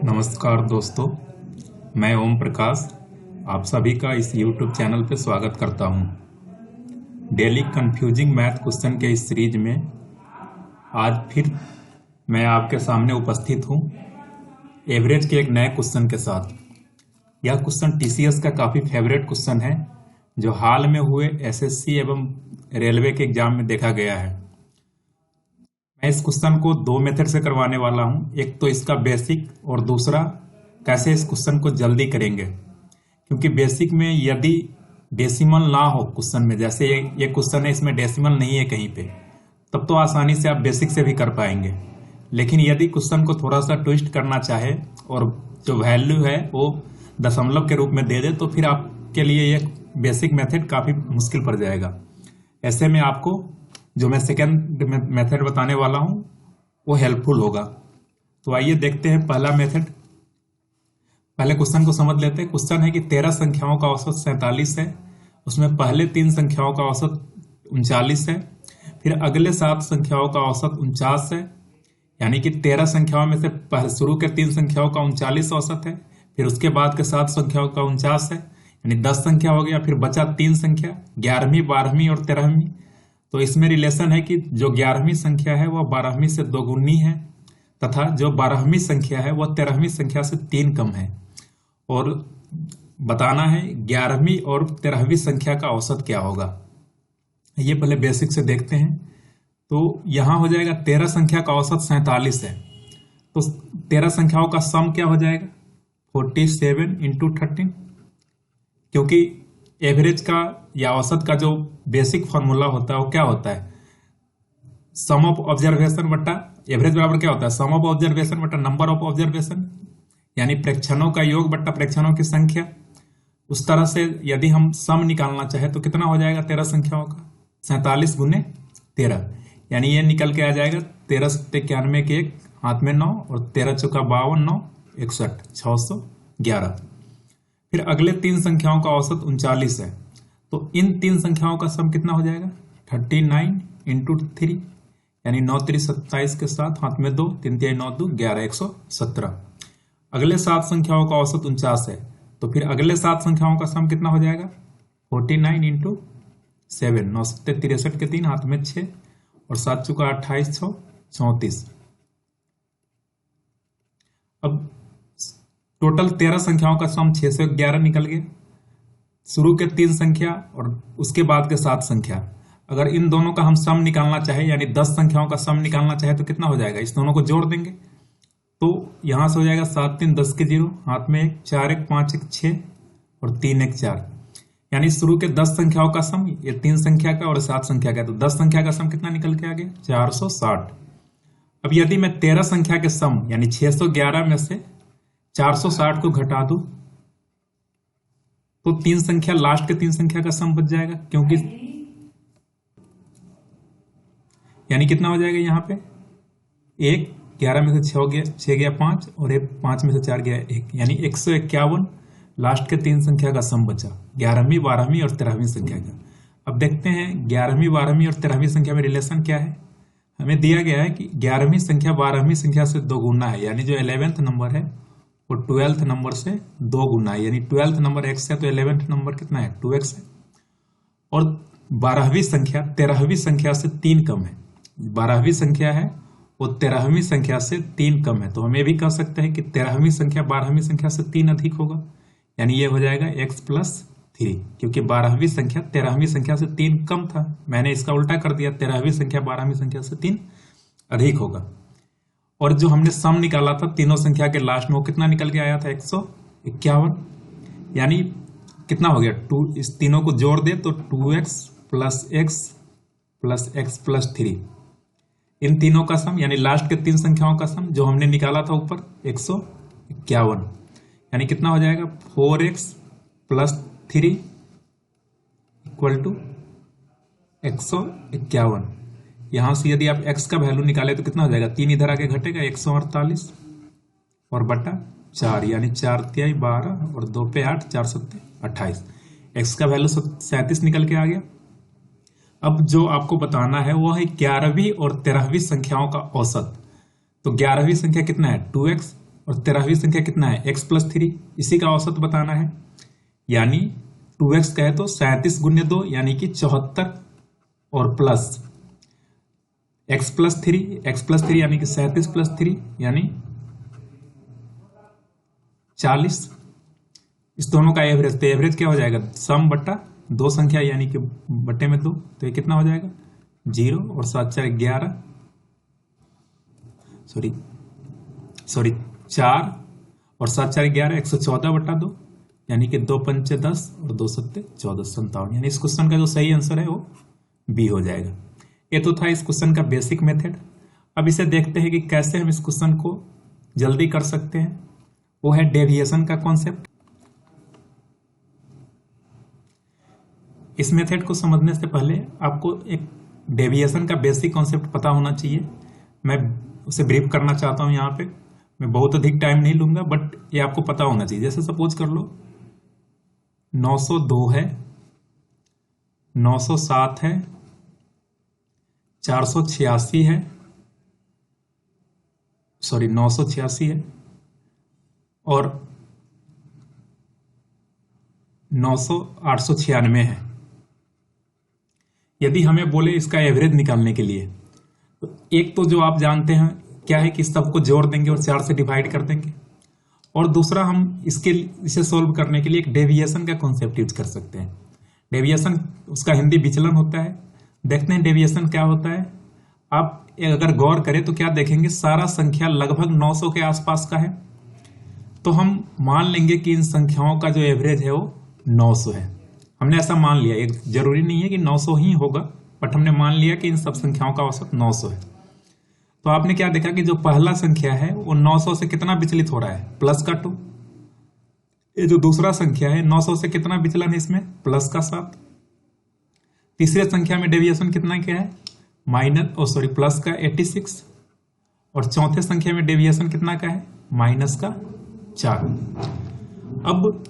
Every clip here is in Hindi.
नमस्कार दोस्तों, मैं ओम प्रकाश आप सभी का इस YouTube चैनल पे स्वागत करता हूँ। डेली कंफ्यूजिंग मैथ क्वेश्चन के इस सीरीज में आज फिर मैं आपके सामने उपस्थित हूँ एवरेज के एक नए क्वेश्चन के साथ। यह क्वेश्चन TCS का काफ़ी फेवरेट क्वेश्चन है जो हाल में हुए SSC एवं रेलवे के एग्जाम में देखा गया है। मैं इस क्वेश्चन को दो मेथड से करवाने वाला हूं, एक तो इसका बेसिक और दूसरा कैसे इस क्वेश्चन को जल्दी करेंगे। क्योंकि बेसिक में यदि डेसिमल ना हो क्वेश्चन में, जैसे ये क्वेश्चन है इसमें डेसिमल नहीं है कहीं पे, तब तो आसानी से आप बेसिक से भी कर पाएंगे। लेकिन यदि क्वेश्चन को थोड़ा सा ट्विस्ट करना चाहे और जो वैल्यू है वो दशमलव के रूप में दे दे तो फिर आपके लिए ये बेसिक मेथड काफ़ी मुश्किल पड़ जाएगा। ऐसे में आपको जो मैं सेकेंड मेथड बताने वाला हूं वो हेल्पफुल होगा। तो आइए देखते हैं पहला मेथड। पहले क्वेश्चन को समझ लेते हैं। क्वेश्चन है कि 13 संख्याओं का औसत 47 है, उसमें पहले 3 संख्याओं का औसत 39 है, फिर अगले 7 संख्याओं का औसत 49 है। यानी कि 13 संख्याओं में से शुरू के 3 संख्याओं का 39 औसत है, फिर उसके बाद के 7 संख्याओं का 49 है, यानी 10 संख्या हो गया। फिर बचा 3 संख्या 11वीं 12वीं और 13वीं। तो इसमें रिलेशन है कि जो 11वीं संख्या है वह 12वीं से दोगुनी है तथा जो 12वीं संख्या है वह 13वीं संख्या से 3 कम है। और बताना है 11वीं और 13वीं संख्या का औसत क्या होगा। ये पहले बेसिक से देखते हैं। तो यहां हो जाएगा 13 संख्या का औसत 47 है, तो 13 संख्याओं का सम क्या हो जाएगा 47 इंटू 13। क्योंकि एवरेज का या औसत का जो बेसिक फॉर्मूला होता है वो क्या होता है, सम ऑफ ऑब्जर्वेशन बट्टा एवरेज बराबर क्या होता है, सम ऑफ ऑब्जर्वेशन बट्टा नंबर ऑफ ऑब्जर्वेशन, यानी प्रेक्षणों का योग बट्टा प्रेक्षणों की संख्या। उस तरह से यदि हम सम निकालना चाहे तो कितना हो जाएगा 13 संख्याओं का 47 गुने 13, यानी ये निकल के आ जाएगा 13 सत्ते 91 के 1 हाथ में 9 और 13 चौका 52 9 61 611। फिर अगले 3 संख्याओं का औसत 39 है, तो इन 3 संख्याओं का सम कितना हो जाएगा 39 इंटू 3, यानी 9 3 27 के साथ हाथ में 2 3 3 9 2 11 117। अगले 7 संख्याओं का औसत 49 है, तो फिर अगले 7 संख्याओं का सम कितना हो जाएगा 49 इंटू 7 9 7 63 के 3 हाथ में 6 और 7 चुका 28 6 34। अब टोटल 13 संख्याओं का सम 611 निकल गया। शुरू के 3 संख्या और उसके बाद के 7 संख्या, अगर इन दोनों का हम सम निकालना चाहे यानी 10 संख्याओं का सम निकालना चाहे तो कितना हो जाएगा, इस दोनों को जोड़ देंगे तो यहां से हो जाएगा 7 3 10 के 0 हाथ में 1 4 1 5 1 6 और 3 1 4, यानी शुरू के 10 संख्याओं का सम ये 3 संख्या का और 7 संख्या का, तो 10 संख्या का सम कितना निकल के आ गया 460। अब यदि मैं 13 संख्या के सम यानी 611 में से 460 को घटा दूं तो 3 संख्या लास्ट के 3 संख्या का सम बच जाएगा, क्योंकि यानी कितना हो जाएगा यहाँ पे 1 11 में से 6 गया 5 और 5 में से 4 गया 1, यानी 151 लास्ट के 3 संख्या का सम बचा 11वीं 12वीं और 13वीं संख्या का। अब देखते हैं 11वीं 12वीं और 13वीं संख्या में रिलेशन क्या है। हमें दिया गया है कि 11वीं संख्या 12वीं संख्या से दोगुना है, यानी जो 11th नंबर है वो 12th नंबर से 2 गुना है, यानी 12th नंबर x है तो 11th नंबर कितना है 2x है। और 12वीं संख्या 13वीं संख्या से 3 कम है, 12वीं संख्या है वो 13वीं संख्या से 3 कम है, तो हम ये भी कह सकते हैं कि 13वीं संख्या 12वीं संख्या से 3 अधिक होगा, यानी ये हो जाएगा x + 3, क्योंकि 12वीं संख्या 13वीं संख्या से 3 कम था। मैंने इसका उल्टा कर दिया, 13वीं संख्या 12वीं संख्या से 3 अधिक होगा। और जो हमने सम निकाला था तीनों संख्या के लास्ट में वो कितना निकल के आया था 151, यानी कितना हो गया 2, इस तीनों को जोड़ दे तो 2x + x + x + 3, इन तीनों का सम यानी लास्ट के 3 संख्याओं का सम जो हमने निकाला था ऊपर 151, यानी कितना हो जाएगा 4x + 3 = 151। यहां से यदि आप x का वैल्यू निकाले तो कितना हो जाएगा 3 इधर आके घटेगा 148 और बटा 4, यानी 4 तिहाई 12 और 2 पे 8 4 सत्ते 28, x का वैल्यू 37 निकल के आ गया। अब जो आपको बताना है वो है 11वीं और 13वीं संख्याओं का औसत। तो 11वीं संख्या कितना है 2x और 13वीं संख्या कितना है x+3, इसी का औसत बताना है। यानी 2x कहे तो 37 गुने 2 यानी कि 74 और प्लस x+3 यानी कि 37 + 3 यानी 40। इस दोनों का एवरेज, तो एवरेज क्या हो जाएगा सम बट्टा दो संख्या यानी कि बट्टे में 2, तो ये कितना हो जाएगा 0 और 7 4 11 सॉरी 4 और 7 4 11 114/2 यानी कि 2 5 10 और 2 7 14 57। यानी इस क्वेश्चन का जो सही आंसर है वो बी हो जाएगा। ये तो था इस क्वेश्चन का बेसिक मेथड। अब इसे देखते हैं कि कैसे हम इस क्वेश्चन को जल्दी कर सकते हैं। वो है डेविएशन का कॉन्सेप्ट। इस मेथड को समझने से पहले आपको एक डेविएशन का बेसिक कॉन्सेप्ट पता होना चाहिए। मैं उसे ब्रीफ करना चाहता हूं यहाँ पे। मैं बहुत अधिक टाइम नहीं लूंगा, बट ये आपको पता होना चाहिए। जैसे सपोज कर लो 902 है, 907 है, 986 है, और 896 है। यदि हमें बोले इसका एवरेज निकालने के लिए, तो एक तो जो आप जानते हैं क्या है कि सबको जोड़ देंगे और 4 से डिवाइड कर देंगे, और दूसरा हम इसे सोल्व करने के लिए एक डेविएशन का कॉन्सेप्ट यूज कर सकते हैं। डेविएशन उसका हिंदी विचलन होता है। देखते हैं डेविएशन क्या होता है। आप अगर गौर करें तो क्या देखेंगे, सारा संख्या लगभग 900 के आसपास का है, तो हम मान लेंगे कि इन संख्याओं का जो एवरेज है वो 900 है। हमने ऐसा मान लिया, एक जरूरी नहीं है कि 900 ही होगा, बट हमने मान लिया कि इन सब संख्याओं का औसत 900 है। तो आपने क्या देखा कि जो पहला संख्या है वो 900 से कितना विचलित हो रहा है, प्लस का 2। ये जो दूसरा संख्या है 900 से कितना विचलन है इसमें, प्लस का 7। तीसरे संख्या में डेविएशन कितना क्या है, प्लस का 86, और चौथे संख्या में डेविएशन कितना का है, माइनस का 4। अब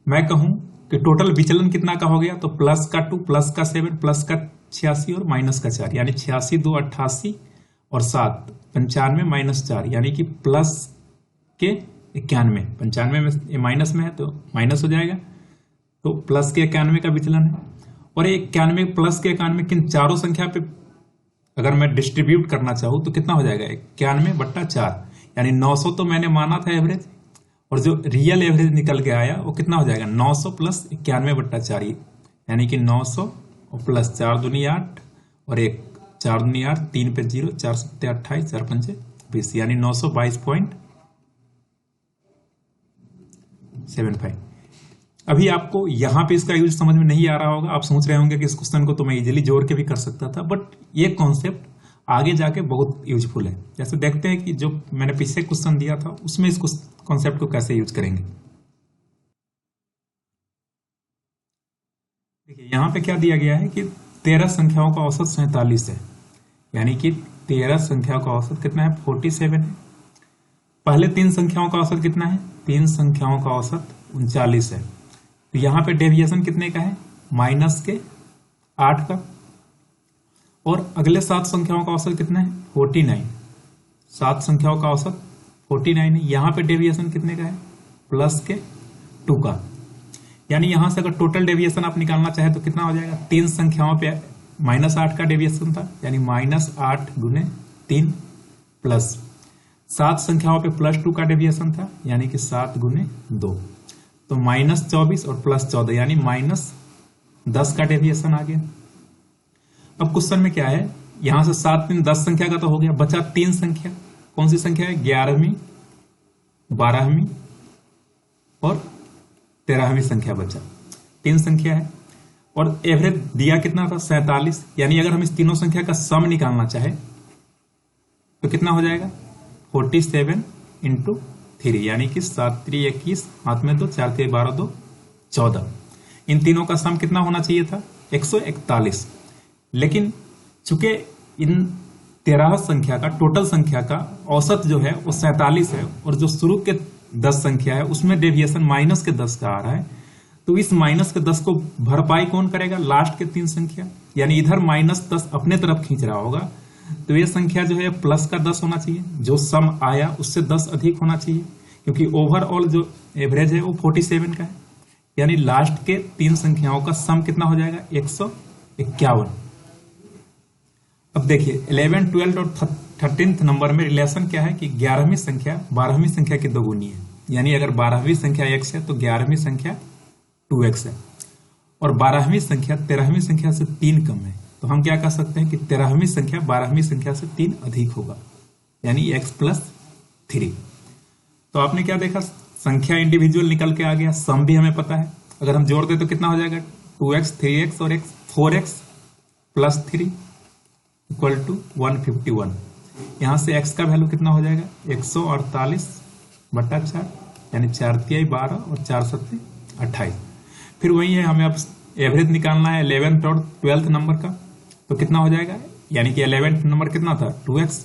मैं कहूं कि टोटल विचलन कितना का हो गया, तो प्लस का 2, प्लस का 7, प्लस का 86 और माइनस का 4, यानी 86 2 88 और 7 95 माइनस 4, यानी कि प्लस के 91। 95 में माइनस में है तो माइनस हो जाएगा, तो प्लस के 91 का विचलन है। और ये 91 प्लस के 91 किन चारों संख्या पे अगर मैं डिस्ट्रीब्यूट करना चाहूँ तो कितना हो जाएगा, 91/4, यानी 900 तो मैंने माना था एवरेज, और जो रियल एवरेज निकल के आया वो कितना हो जाएगा 900 प्लस 91/4, यानी कि 900 और प्लस 4 दूनी 8 और 1 4 दूनी 8, 3 पे 0, 4 7 28, 4 5 20, यानी 922.75। अभी आपको यहाँ पे इसका यूज समझ में नहीं आ रहा होगा। आप सोच रहे होंगे कि इस क्वेश्चन को तो मैं इजीली जोड़ के भी कर सकता था, बट ये कॉन्सेप्ट आगे जाके बहुत यूजफुल है। जैसे देखते हैं कि जो मैंने पिछले क्वेश्चन दिया था उसमें इस कॉन्सेप्ट को कैसे यूज करेंगे। देखिए यहाँ पे क्या दिया गया है कि 13 संख्याओं का औसत 47 है, यानी कि 13 संख्याओं का औसत कितना है, 47 है। पहले 3 संख्याओं का औसत कितना है, 3 संख्याओं का औसत 39 है। तो यहाँ पे डेविएशन कितने का है, माइनस के 8 का। और अगले 7 संख्याओं का औसत कितना है, 49। 7 संख्याओं का औसत 49 है। यहाँ पे डेविएशन कितने का है, प्लस के 2 का। यानी यहां से अगर टोटल डेविएशन आप निकालना चाहे तो कितना हो जाएगा, 3 संख्याओं पे -8 का डेविएशन था, यानी -8 गुने 3, प्लस 7 संख्याओं पे +2 का डेविएशन था, यानी कि 7 गुने 2, तो -24 और +14, यानी -10 का डेविएशन आ गया। अब क्वेश्चन में क्या है, यहां से 7 3 10 संख्या का तो हो गया, बचा 3 संख्या। कौन सी संख्या है, 11वीं 12वीं और 13वीं संख्या बचा। 3 संख्या है और एवरेज दिया कितना था, 47। यानी अगर हम इस तीनों संख्या का सम निकालना चाहे तो कितना हो जाएगा, 47 × 3, यानी कि 7 3 21, हाथ में 2, 4 3 12 2 14। इन तीनों का सम कितना होना चाहिए था, 141। लेकिन चूंकि इन 13 संख्या का टोटल संख्या का औसत जो है वो 47 है, और जो शुरू के 10 संख्या है उसमें डेविएशन माइनस के 10 का आ रहा है, तो इस माइनस के 10 को भरपाई कौन करेगा, लास्ट के 3 संख्या। यानी इधर -10 अपने तरफ खींच रहा होगा, तो ये संख्या जो है प्लस का 10 होना चाहिए, जो सम आया उससे 10 अधिक होना चाहिए, क्योंकि ओवरऑल जो एवरेज है वो 47 का है। यानी लास्ट के 3 संख्याओं का सम कितना हो जाएगा, 151। अब देखिए 11, 12 और 13th नंबर में रिलेशन क्या है कि 11वीं संख्या 12वीं संख्या की दोगुनी है। यानी अगर 12वीं संख्या x है तो 11वीं संख्या 2x है, और 12वीं संख्या 13वीं संख्या से 3 कम है। तो हम क्या कह सकते हैं कि 13वीं संख्या 12वीं संख्या से 3 अधिक होगा, यानी x + 3। तो आपने क्या देखा, संख्या इंडिविजुअल निकल के आ गया, सम भी हमें पता है। अगर हम जोड़ दे तो कितना हो जाएगा, 2x, 3x और 4x + 3 = 151। यहां से x का वैल्यू कितना हो जाएगा, 148/4, यानी 4 तिहाई 12 और 4 सत्ते 28। फिर वही है, हमें अब एवरेज निकालना है 11th और 12th नंबर का। तो कितना हो जाएगा, यानी कि 11th नंबर कितना था 2x,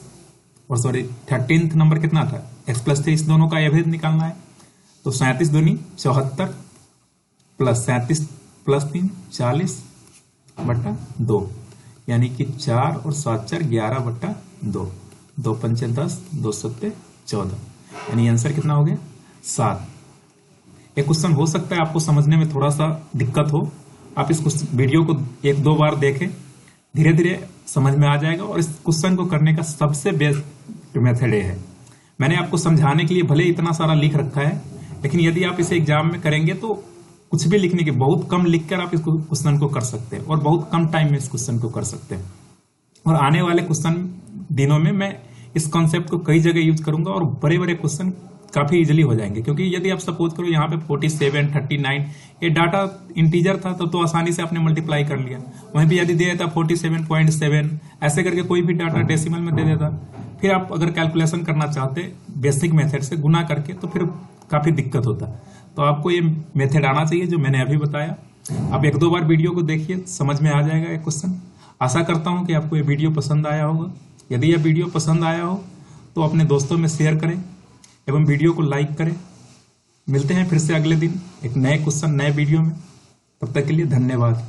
और 13th नंबर कितना था x + 3, इस दोनों का एवरेज निकालना है। तो 37 दूनी 74 + 37 + 3 40/2, यानी कि 4 और 7 4 11/2, 2 पंचे 10, 2 सत्ते 14, यानी आंसर कितना हो गया 7। एक क्वेश्चन हो सकता है आपको समझने में थोड़ा सा दिक्कत हो, आप इस वीडियो को 1-2 बार देखें, धीरे धीरे समझ में आ जाएगा। और इस क्वेश्चन को करने का सबसे बेस्ट मेथड ये है, मैंने आपको समझाने के लिए भले इतना सारा लिख रखा है, लेकिन यदि आप इसे एग्जाम में करेंगे तो कुछ भी लिखने के बहुत कम लिखकर आप इस क्वेश्चन को कर सकते हैं, और बहुत कम टाइम में इस क्वेश्चन को कर सकते हैं। और आने वाले क्वेश्चन दिनों में मैं इस कॉन्सेप्ट को कई जगह यूज करूंगा, और बड़े बड़े क्वेश्चन काफी इजीली हो जाएंगे। क्योंकि यदि आप सपोज करो यहाँ पे 47, 39 ये डाटा इंटीजर था तो आसानी से आपने मल्टीप्लाई कर लिया। वहीं पे यदि दे देता 47.7 ऐसे करके कोई भी डाटा डेसिमल में दे देता, फिर आप अगर कैलकुलेशन करना चाहते बेसिक मेथड से गुना करके, तो फिर काफी दिक्कत होता। तो आपको ये मेथड आना चाहिए जो मैंने अभी बताया। आप 1-2 बार वीडियो को देखिए, समझ में आ जाएगा ये क्वेश्चन। आशा करता हूं कि आपको ये वीडियो पसंद आया होगा। यदि यह वीडियो पसंद आया हो तो अपने दोस्तों में शेयर करें एवं वीडियो को लाइक करें। मिलते हैं फिर से अगले दिन एक नए क्वेश्चन नए वीडियो में। तब तक के लिए धन्यवाद।